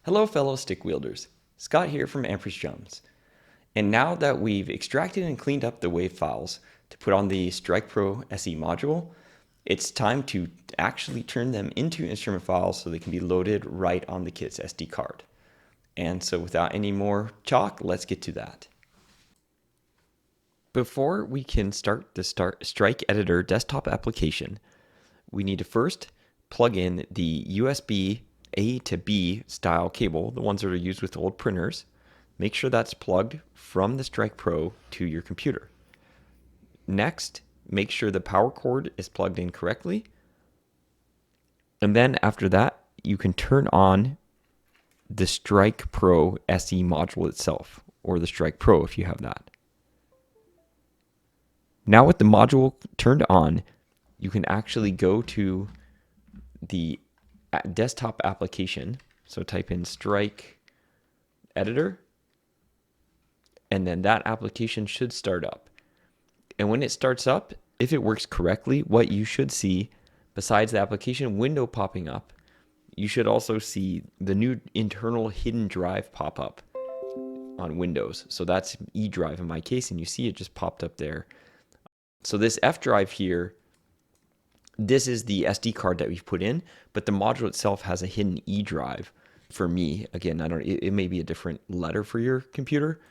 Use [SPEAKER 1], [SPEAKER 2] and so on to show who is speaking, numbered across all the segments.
[SPEAKER 1] Hello fellow stick wielders, Scott here from Amperage Drums. And now that we've extracted and cleaned up the WAV files to put on the Strike Pro SE module, it's time to actually turn them into instrument files so they can be loaded right on the kit's SD card. And so without any more talk, let's get to that. Before we can start the Strike Editor desktop application, we need to first plug in the USB A to B style cable, the ones that are used with old printers. Make sure that's plugged from the Strike Pro to your computer. Next, make sure the power cord is plugged in correctly. And then after that, you can turn on the Strike Pro SE module itself, or the Strike Pro if you have that. Now with the module turned on, you can actually go to the desktop application. So type in Strike Editor, and then that application should start up. And when it starts up, if it works correctly, what you should see, besides the application window popping up, you should also see the new internal hidden drive pop up on Windows. So that's E drive in my case, and you see it just popped up there. So this F drive here, this is the SD card that we've put in, but the module itself has a hidden E drive. For me, again, it may be a different letter for your computer,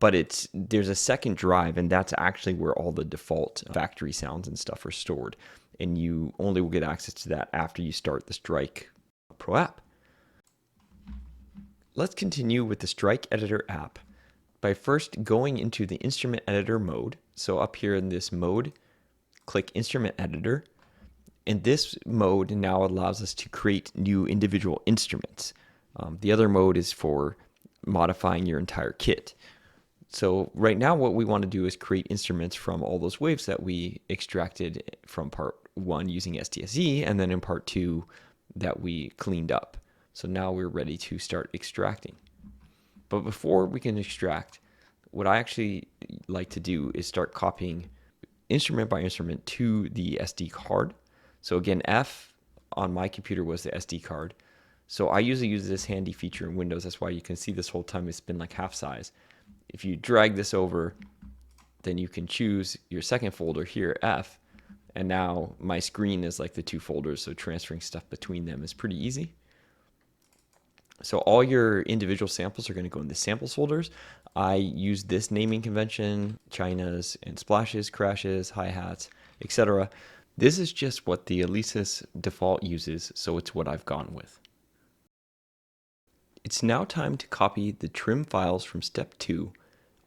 [SPEAKER 1] but there's a second drive, and that's actually where all the default factory sounds and stuff are stored. And you only will get access to that after you start the Strike Pro app. Let's continue with the Strike Editor app by first going into the instrument editor mode. So up here in this mode, click Instrument Editor. And this mode now allows us to create new individual instruments. The other mode is for modifying your entire kit. So right now what we want to do is create instruments from all those waves that we extracted from part 1 using STSE, and then in part 2 that we cleaned up. So now we're ready to start extracting. But before we can extract, what I actually like to do is start copying instrument by instrument to the SD card. So again, F on my computer was the SD card. So I usually use this handy feature in Windows. That's why you can see this whole time it's been like half size. If you drag this over, then you can choose your second folder here, F, and now my screen is like the two folders, so transferring stuff between them is pretty easy. So all your individual samples are going to go in the samples folders. I use this naming convention, chinas and splashes, crashes, hi-hats, etc. This is just what the Alesis default uses, so it's what I've gone with. It's now time to copy the trim files from step 2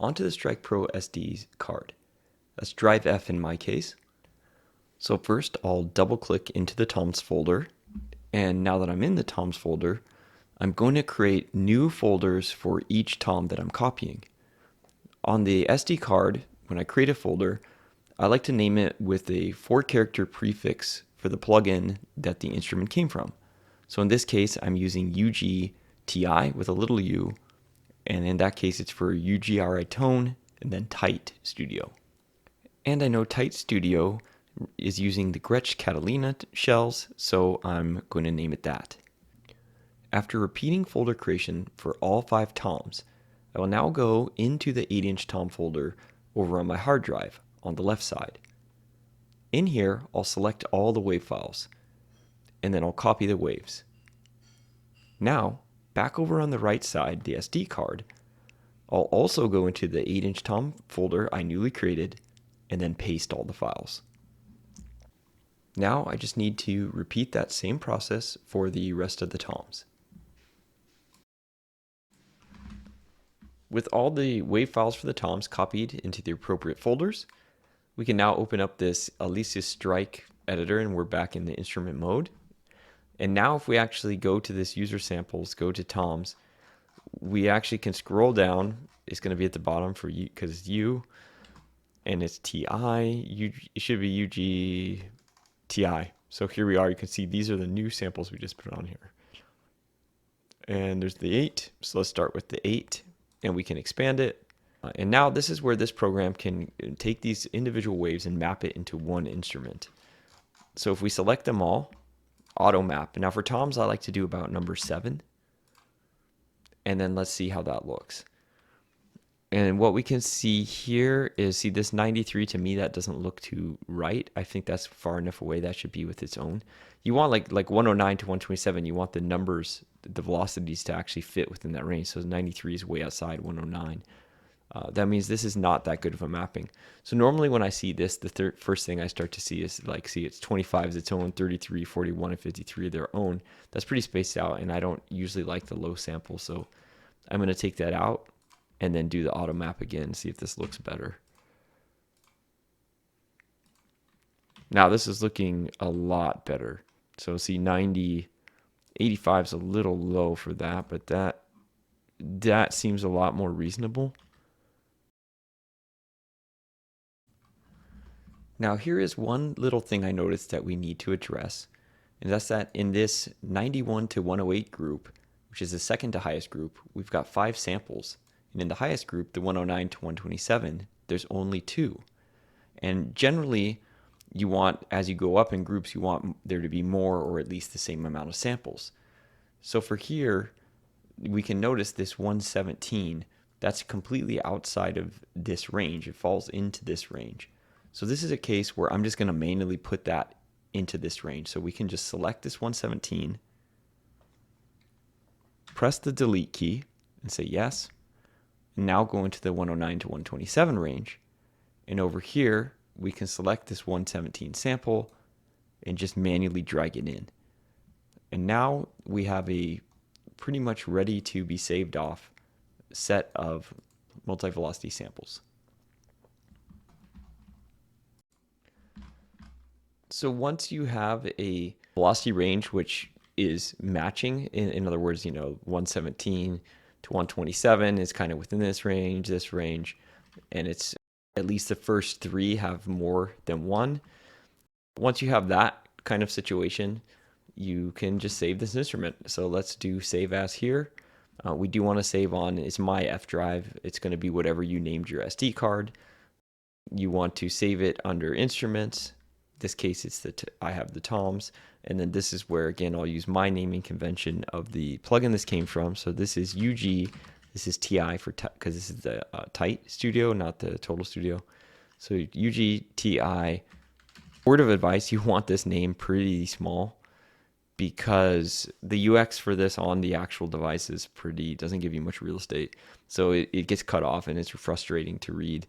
[SPEAKER 1] onto the Strike Pro SD card. That's drive F in my case. So first I'll double click into the TOMS folder, and now that I'm in the TOMS folder, I'm going to create new folders for each tom that I'm copying. On the SD card, when I create a folder, I like to name it with a 4-character prefix for the plugin that the instrument came from. So in this case, I'm using UGTI with a little u, and in that case it's for UGRI Tone and then Tight Studio. And I know Tight Studio is using the Gretsch Catalina shells, so I'm going to name it that. After repeating folder creation for all 5 toms, I will now go into the 8-inch tom folder over on my hard drive on the left side. In here, I'll select all the wave files, and then I'll copy the waves. Now, back over on the right side, the SD card, I'll also go into the 8-inch tom folder I newly created, and then paste all the files. Now I just need to repeat that same process for the rest of the toms. With all the wave files for the toms copied into the appropriate folders, we can now open up this Alesis Strike Editor, and we're back in the instrument mode. And now if we actually go to this user samples, go to toms, we actually can scroll down. It's going to be at the bottom for you because it's U, and it's TI. It should be UGTI. So here we are. You can see these are the new samples we just put on here. And there's the 8. So let's start with the 8, and we can expand it. And now this is where this program can take these individual waves and map it into one instrument. So if we select them all, auto map. Now for toms, I like to do about number 7. and then let's see how that looks. And what we can see here is, see this 93, to me, that doesn't look too right. I think that's far enough away. That should be with its own. You want like 109 to 127, you want the numbers, the velocities to actually fit within that range. So 93 is way outside 109. That means this is not that good of a mapping. So normally when I see this, the first thing I start to see is like, see it's 25 is its own, 33, 41, and 53 their own. That's pretty spaced out, and I don't usually like the low sample. So I'm going to take that out and then do the auto map again, see if this looks better. Now this is looking a lot better. So see 90, 85 is a little low for that, but that seems a lot more reasonable. Now here is one little thing I noticed that we need to address, and that's that in this 91 to 108 group, which is the second to highest group, we've got 5 samples. And in the highest group, the 109 to 127, there's only 2. And generally, you want, as you go up in groups, you want there to be more or at least the same amount of samples. So for here, we can notice this 117, that's completely outside of this range. It falls into this range. So this is a case where I'm just going to manually put that into this range. So we can just select this 117, press the delete key and say yes. Now go into the 109 to 127 range, and over here we can select this 117 sample and just manually drag it in. And now we have a pretty much ready to be saved off set of multi-velocity samples. So once you have a velocity range which is matching, in other words, 117 to 127 is kind of within this range, and it's at least the first 3 have more than 1. Once you have that kind of situation, you can just save this instrument. So let's do save as here. We do want to save on, it's my F drive. It's going to be whatever you named your SD card. You want to save it under instruments. In this case, it's I have the toms. And then this is where, again, I'll use my naming convention of the plugin this came from. So this is UG, this is TI because this is the tight studio, not the total studio. So UG TI. Word of advice, you want this name pretty small because the UX for this on the actual device is doesn't give you much real estate. So it gets cut off and it's frustrating to read.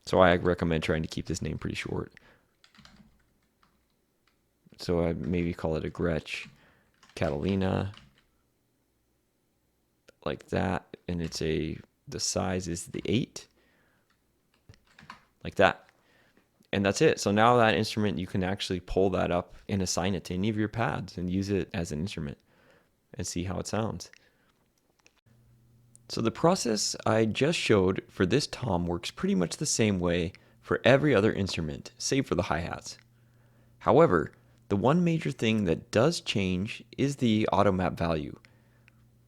[SPEAKER 1] So I recommend trying to keep this name pretty short. So I maybe call it a Gretsch Catalina, like that, and the size is the 8, like that. And that's it. So now that instrument, you can actually pull that up and assign it to any of your pads and use it as an instrument and see how it sounds. So the process I just showed for this tom works pretty much the same way for every other instrument, save for the hi-hats. However, the one major thing that does change is the auto map value.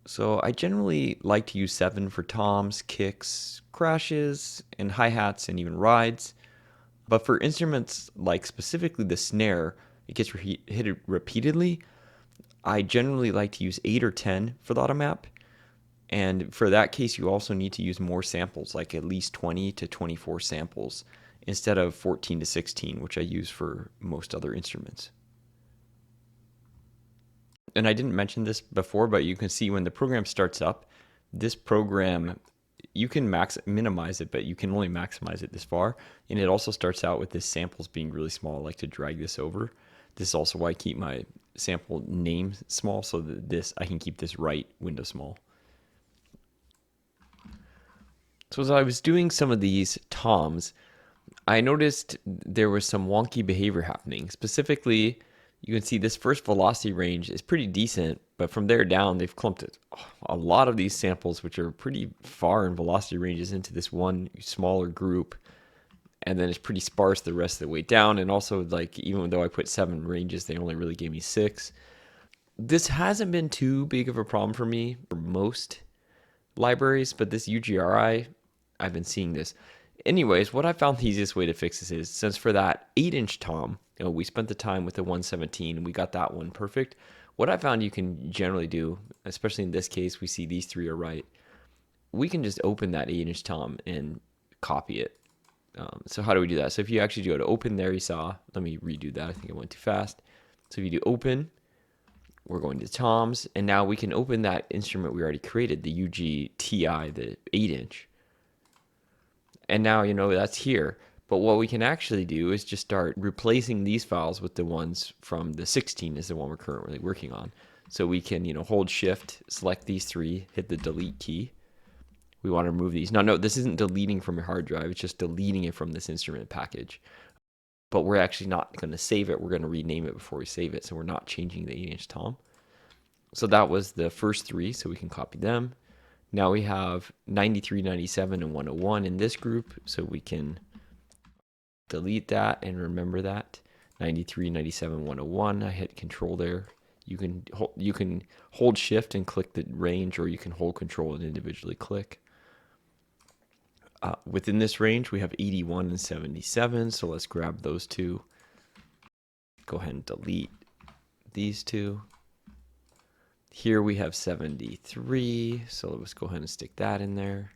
[SPEAKER 1] So I generally like to use 7 for toms, kicks, crashes, and hi-hats, and even rides. But for instruments like specifically the snare, it gets hit repeatedly. I generally like to use 8 or 10 for the auto map. And for that case, you also need to use more samples, like at least 20 to 24 samples, instead of 14 to 16, which I use for most other instruments. And I didn't mention this before, but you can see when the program starts up, this program, you can minimize it, but you can only maximize it this far. And it also starts out with this samples being really small. I like to drag this over. This is also why I keep my sample name small, so that I can keep this right window small. So as I was doing some of these toms, I noticed there was some wonky behavior happening. Specifically, you can see this first velocity range is pretty decent, but from there down, they've clumped it. A lot of these samples, which are pretty far in velocity ranges, into this one smaller group, and then it's pretty sparse the rest of the way down. And also, like, even though I put 7 ranges, they only really gave me 6. This hasn't been too big of a problem for me for most libraries, but this UGRI, I've been seeing this. Anyways, what I found the easiest way to fix this is, since for that 8-inch tom, we spent the time with the 117 and we got that one perfect. what I found you can generally do, especially in this case, we see these three are right. We can just open that 8-inch tom and copy it. So how do we do that? So if you actually go to open there, you saw, let me redo that. I think I went too fast. So if you do open, we're going to toms, and now we can open that instrument we already created, the UGTI, the 8-inch. And now, that's here. But what we can actually do is just start replacing these files with the ones from the 16 is the one we're currently working on. So we can, hold shift, select these three, hit the delete key. We want to remove these. Now, no, this isn't deleting from your hard drive. It's just deleting it from this instrument package. But we're actually not going to save it. We're going to rename it before we save it. So we're not changing the 8-inch tom. So that was the first three. So we can copy them. Now we have 93, 97, and 101 in this group. So we can delete that and remember that. 93, 97, 101. I hit control there. You can hold shift and click the range, or you can hold control and individually click. Within this range, we have 81 and 77. So let's grab those two. Go ahead and delete these two. Here we have 73. So let's go ahead and stick that in there.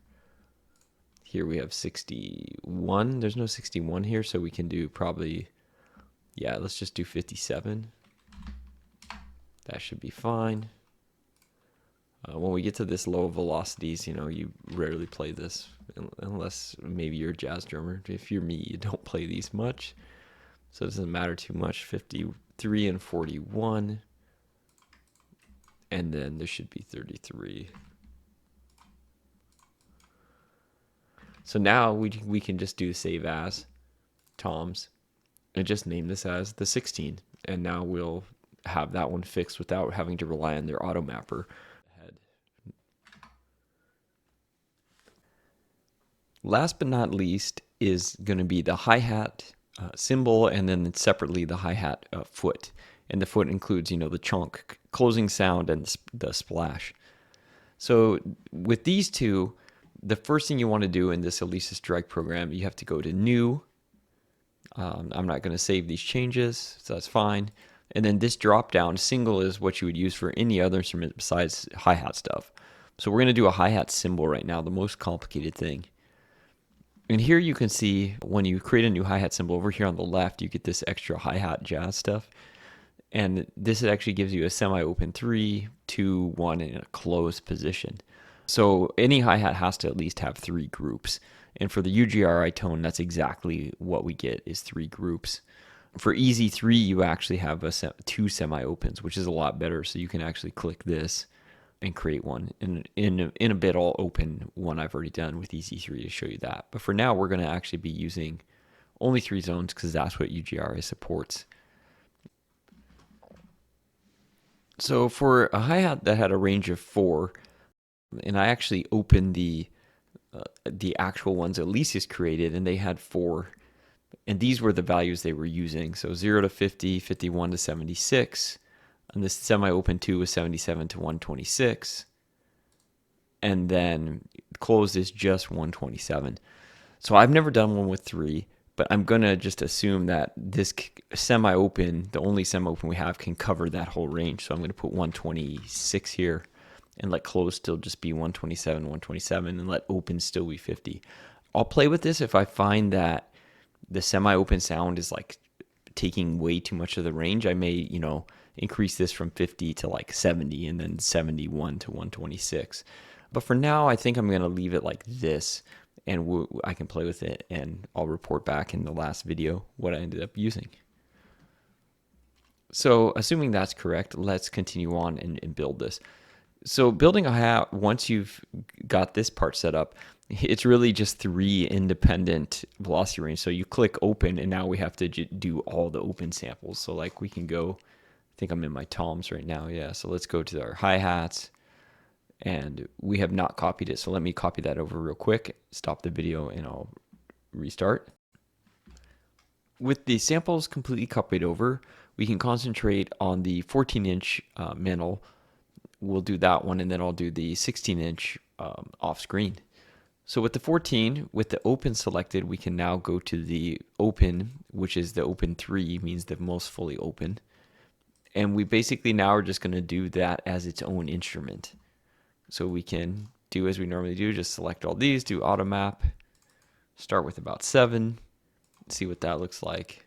[SPEAKER 1] Here we have 61. There's no 61 here, so we can do probably, let's just do 57. That should be fine. When we get to this low velocities, you rarely play this unless maybe you're a jazz drummer. If you're me, you don't play these much. So it doesn't matter too much. 53 and 41. And then there should be 33. So now we can just do save as toms and just name this as the 16. And now we'll have that one fixed without having to rely on their auto mapper. Last but not least is going to be the hi-hat cymbal, and then separately the hi-hat foot. And the foot includes, the chunk, closing sound, and the splash. So with these two, the first thing you want to do in this Alesis Strike program, you have to go to New. I'm not going to save these changes, so that's fine. And then this drop down, single, is what you would use for any other instrument besides hi-hat stuff. So we're going to do a hi-hat cymbal right now, the most complicated thing. And here you can see when you create a new hi-hat cymbal, over here on the left, you get this extra hi-hat jazz stuff. And this actually gives you a semi-open 3, 2, 1 in a closed position. So any hi-hat has to at least have 3 groups. And for the UGRI tone, that's exactly what we get, is 3 groups. For EZ3, you actually have 2 semi-opens, which is a lot better. So you can actually click this and create one. In a bit, I'll open one I've already done with EZ3 to show you that. But for now, we're going to actually be using only 3 zones because that's what UGRI supports. So for a hi-hat that had a range of 4, and I actually opened the actual ones Alesis created, and they had 4, and these were the values they were using. So 0 to 50, 51 to 76, and this semi-open 2 was 77 to 126, and then closed is just 127. So I've never done one with 3, but I'm going to just assume that this semi-open, the only semi-open we have, can cover that whole range. So I'm going to put 126 here and let close still just be 127, 127, and let open still be 50. I'll play with this if I find that the semi-open sound is like taking way too much of the range. I may, increase this from 50 to like 70 and then 71 to 126. But for now, I think I'm going to leave it like this, and I can play with it, and I'll report back in the last video what I ended up using. So assuming that's correct, let's continue on and build this. So building a hi-hat, once you've got this part set up, it's really just 3 independent velocity range. So you click open, and now we have to do all the open samples. So like we can go, I think I'm in my toms right now. Yeah, so let's go to our hi-hats, and we have not copied it. So let me copy that over real quick, stop the video, and I'll restart. With the samples completely copied over, we can concentrate on the 14-inch mantle. We'll do that one, and then I'll do the 16-inch off screen. So with the 14, with the open selected, we can now go to the open, which is the open 3, means the most fully open. And we basically now are just going to do that as its own instrument. So we can do as we normally do, just select all these, do auto map, start with about 7, see what that looks like.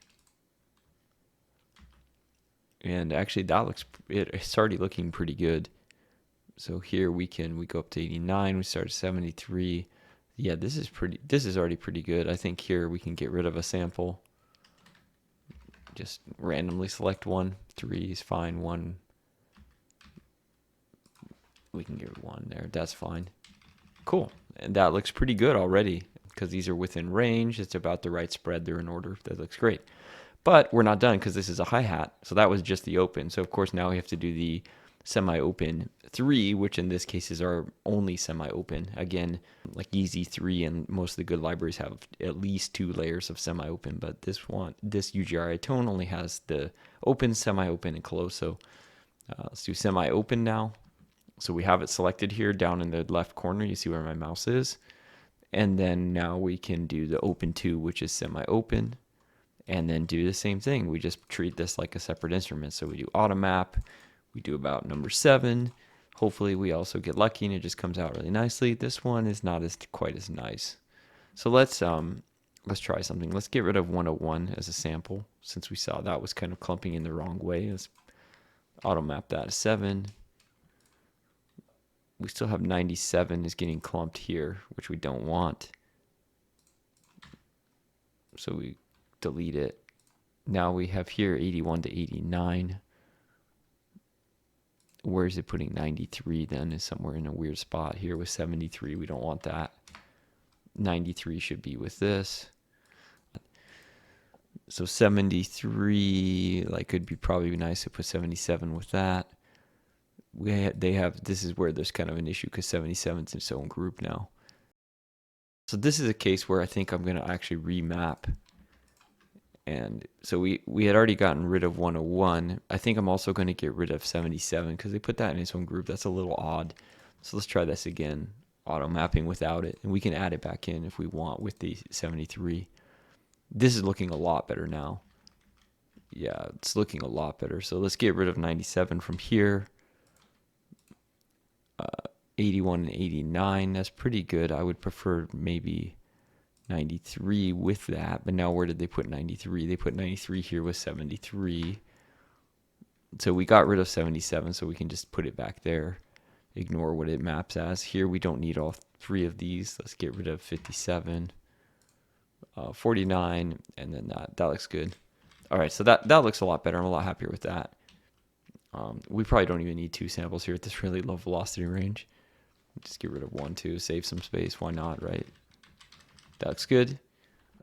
[SPEAKER 1] And actually that looks, it's already looking pretty good. So here we go up to 89, we start at 73. Yeah, this is already pretty good. I think here we can get rid of a sample. Just randomly select one. 3 is fine. 1, we can get 1 there. That's fine. Cool. And that looks pretty good already because these are within range. It's about the right spread. They're in order. That looks great. But we're not done because this is a hi-hat. So that was just the open. So of course now we have to do the semi-open 3, which in this case is our only semi-open. Again, like EZ3 and most of the good libraries have at least 2 layers of semi-open, but this UGRI tone only has the open, semi-open, and close. So let's do semi-open now. So we have it selected here down in the left corner. You see where my mouse is. And then now we can do the open 2, which is semi-open, and then do the same thing. We just treat this like a separate instrument. So we do auto map. We do about number 7. Hopefully we also get lucky and it just comes out really nicely. This one is not quite as nice. So let's try something. Let's get rid of 101 as a sample since we saw that was kind of clumping in the wrong way. Let's auto map that to 7. We still have 97 is getting clumped here, which we don't want. So we delete it. Now we have here 81 to 89. Where is it putting 93 then? Is somewhere in a weird spot here with 73. We don't want that. 93 should be with this. So 73, like, could be probably nice to put 77 with that. This is where there's kind of an issue because 77 is its own group now. So this is a case where I think I'm going to actually remap. And so we had already gotten rid of 101. I think I'm also going to get rid of 77 because they put that in its own group. That's a little odd. So let's try this again. Auto mapping without it. And we can add it back in if we want with the 73. This is looking a lot better now. Yeah, it's looking a lot better. So let's get rid of 97 from here. 81 and 89. That's pretty good. I would prefer maybe 93 with that, but now where did they put 93? They put 93 here with 73. So we got rid of 77, so we can just put it back there. Ignore what it maps as. Here we don't need all 3 of these. Let's get rid of 57, 49, and then that looks good. All right, so that looks a lot better. I'm a lot happier with that. We probably don't even need 2 samples here at this really low velocity range. Just get rid of 1, 2, save some space. Why not, right? That looks good.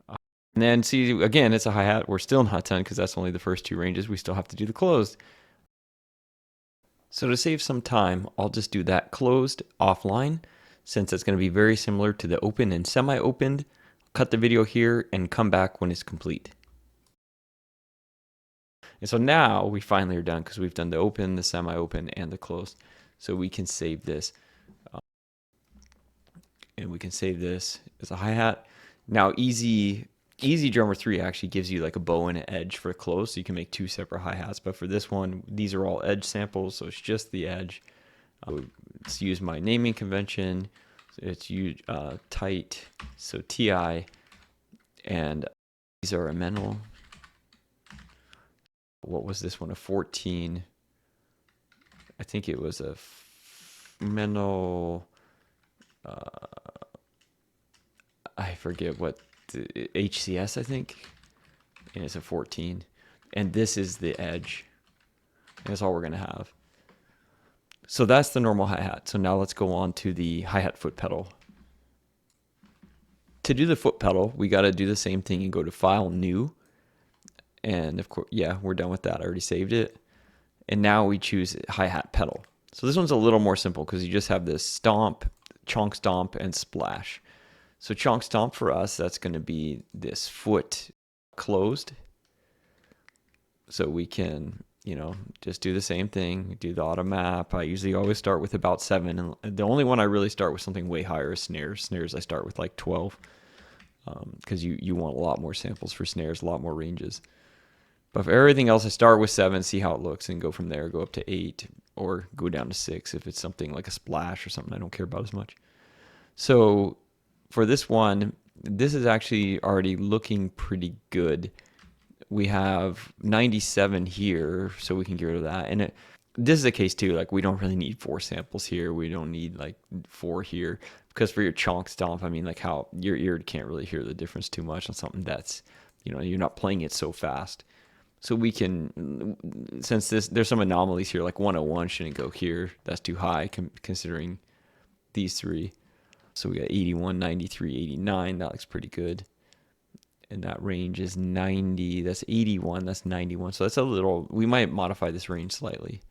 [SPEAKER 1] And then see, again, it's a hi-hat. We're still not done because that's only the first 2 ranges. We still have to do the closed. So to save some time, I'll just do that closed offline since it's going to be very similar to the open and semi-opened. Cut the video here and come back when it's complete. And so now we finally are done because we've done the open, the semi-open, and the closed. So we can save this. And we can save this as a hi-hat. Now EZ Drummer 3 actually gives you like a bow and an edge for close, so you can make 2 separate hi-hats. But for this one, these are all edge samples, so it's just the edge. Let's use my naming convention. It's tight, so TI, and these are a Menel. What was this one? A 14. I think it was a Menel. I forget what the HCS, I think, and it's a 14. And this is the edge. And that's all we're going to have. So that's the normal hi-hat. So now let's go on to the hi-hat foot pedal. To do the foot pedal, we got to do the same thing and go to File, New. And of course, yeah, we're done with that. I already saved it. And now we choose hi-hat pedal. So this one's a little more simple because you just have this stomp, chonk stomp, and splash. So chonk stomp for us, that's going to be this foot closed. So we can, just do the same thing, do the auto map. I usually always start with about 7. And the only one I really start with something way higher is snares. Snares I start with like 12 because you want a lot more samples for snares, a lot more ranges. But for everything else, I start with 7, see how it looks, and go from there, go up to 8, or go down to 6 if it's something like a splash or something I don't care about as much. So for this one, this is actually already looking pretty good. We have 97 here, so we can get rid of that. And this is the case too, like we don't really need 4 samples here. We don't need like 4 here, because for your chonk stomp, I mean, like how your ear can't really hear the difference too much on something that's, you're not playing it so fast. So we can, since there's some anomalies here, like 101 shouldn't go here. That's too high considering these 3. So we got 81, 93, 89. That looks pretty good. And that range is 90. That's 81. That's 91. So that's a little, we might modify this range slightly.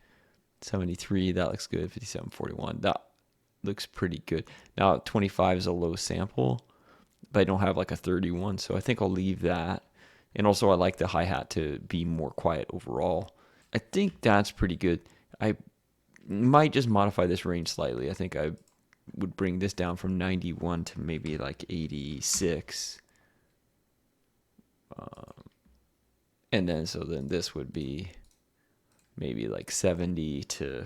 [SPEAKER 1] 73, that looks good. 57, 41. That looks pretty good. Now 25 is a low sample, but I don't have like a 31. So I think I'll leave that. And also I like the hi-hat to be more quiet overall. I think that's pretty good. I might just modify this range slightly. I think I would bring this down from 91 to maybe like 86. And then, so then this would be maybe like 70 to,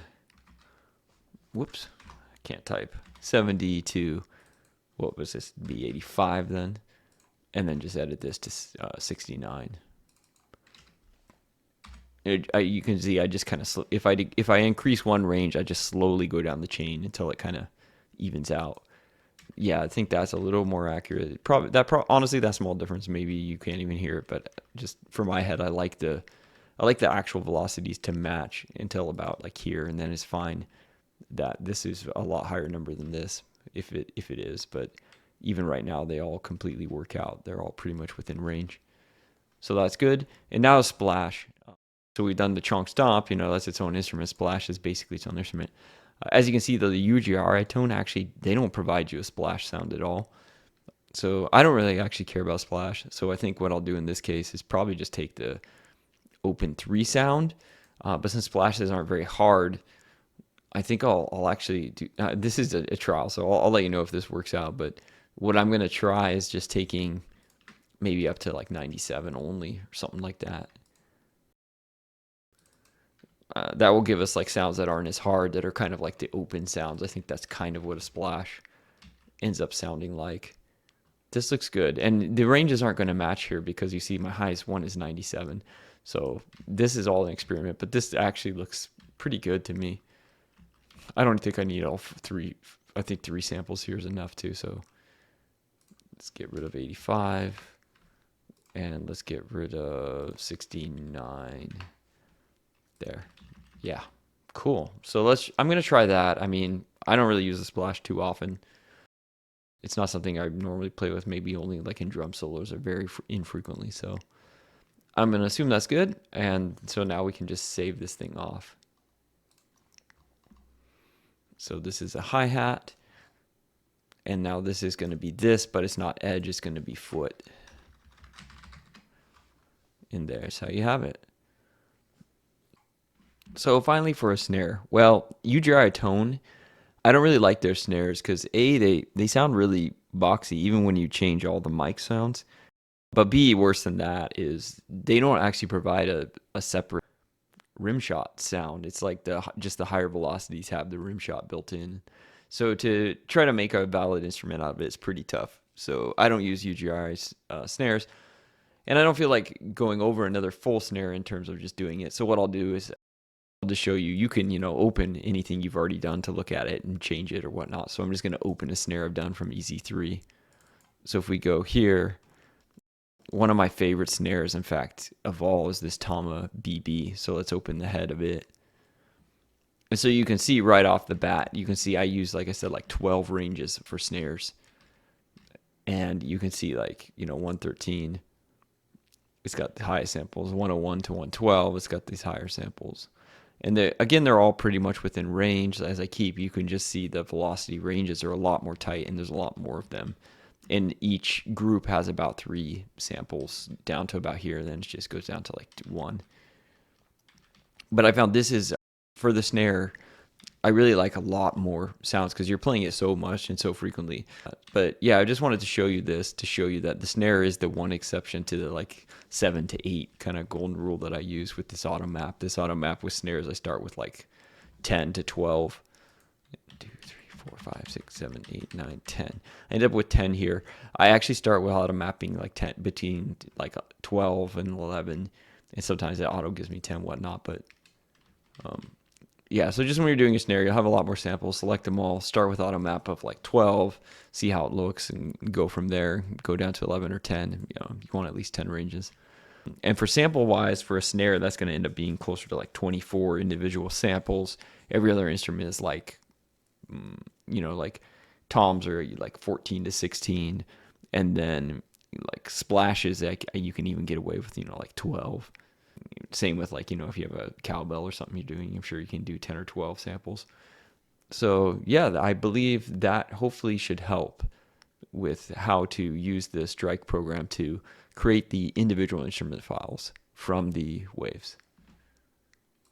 [SPEAKER 1] whoops, I can't type. 70 to, what was this, be 85 then? And then just edit this to 69. You can see I just kind of, if I increase one range, I just slowly go down the chain until it kind of evens out. Yeah, I think that's a little more accurate. Honestly, that small difference, maybe you can't even hear it, but just for my head, I like the actual velocities to match until about like here, and then it's fine that this is a lot higher number than this if it is, but even right now they all completely work out. They're all pretty much within range. So that's good. And now splash. So we've done the chonk stomp, that's its own instrument. Splash is basically its own instrument. As you can see, the UGR tone, actually, they don't provide you a splash sound at all. So I don't really actually care about splash. So I think what I'll do in this case is probably just take the open 3 sound. But since splashes aren't very hard, I think I'll actually do, this is a trial, so I'll let you know if this works out. But what I'm going to try is just taking maybe up to like 97 only or something like that. That will give us like sounds that aren't as hard, that are kind of like the open sounds. I think that's kind of what a splash ends up sounding like. This looks good. And the ranges aren't going to match here because you see my highest one is 97. So this is all an experiment, but this actually looks pretty good to me. I don't think I need all 3. I think 3 samples here is enough too. So let's get rid of 85 and let's get rid of 69. There. Yeah, cool. So I'm going to try that. I mean, I don't really use the splash too often. It's not something I normally play with, maybe only like in drum solos or very infrequently. So I'm going to assume that's good. And so now we can just save this thing off. So this is a hi-hat. And now this is going to be this, but it's not edge, it's going to be foot. And there's how you have it. So finally for a snare, well, UGI tone, I don't really like their snares because A, they sound really boxy even when you change all the mic sounds. But B, worse than that is they don't actually provide a separate rim shot sound. It's like just the higher velocities have the rim shot built in. So to try to make a valid instrument out of it is pretty tough. So I don't use UGI snares. And I don't feel like going over another full snare in terms of just doing it. So what I'll do is I'll just show you, you can, open anything you've already done to look at it and change it or whatnot. So I'm just going to open a snare I've done from EZ3. So if we go here, one of my favorite snares, in fact, of all is this TomN BB. So let's open the head of it. And so you can see right off the bat, you can see I use, like I said, like 12 ranges for snares. And you can see like, 113. It's got the highest samples, 101 to 112. It's got these higher samples. And they're all pretty much within range. As I keep, you can just see the velocity ranges are a lot more tight, and there's a lot more of them. And each group has about 3 samples down to about here. Then it just goes down to like 1. But I found this is, for the snare, I really like a lot more sounds because you're playing it so much and so frequently. But yeah, I just wanted to show you this to show you that the snare is the one exception to the like 7 to 8 kind of golden rule that I use with this auto map. This auto map with snares, I start with like 10 to 12. 2, 3, 4, 5, 6, 7, 8, 9, 10. I end up with 10 here. I actually start with auto mapping like 10 between like 12 and 11, and sometimes the auto gives me 10, whatnot. But yeah, so just when you're doing a snare, you'll have a lot more samples. Select them all. Start with auto map of like 12, see how it looks, and go from there. Go down to 11 or 10. You want at least 10 ranges. And for sample wise, for a snare, that's going to end up being closer to like 24 individual samples. Every other instrument is like, like toms are like 14 to 16, and then like splashes, like you can even get away with like 12. Same with like if you have a cowbell or something you're doing, I'm sure you can do 10 or 12 samples. So yeah, I believe that hopefully should help with how to use the Strike program to create the individual instrument files from the waves.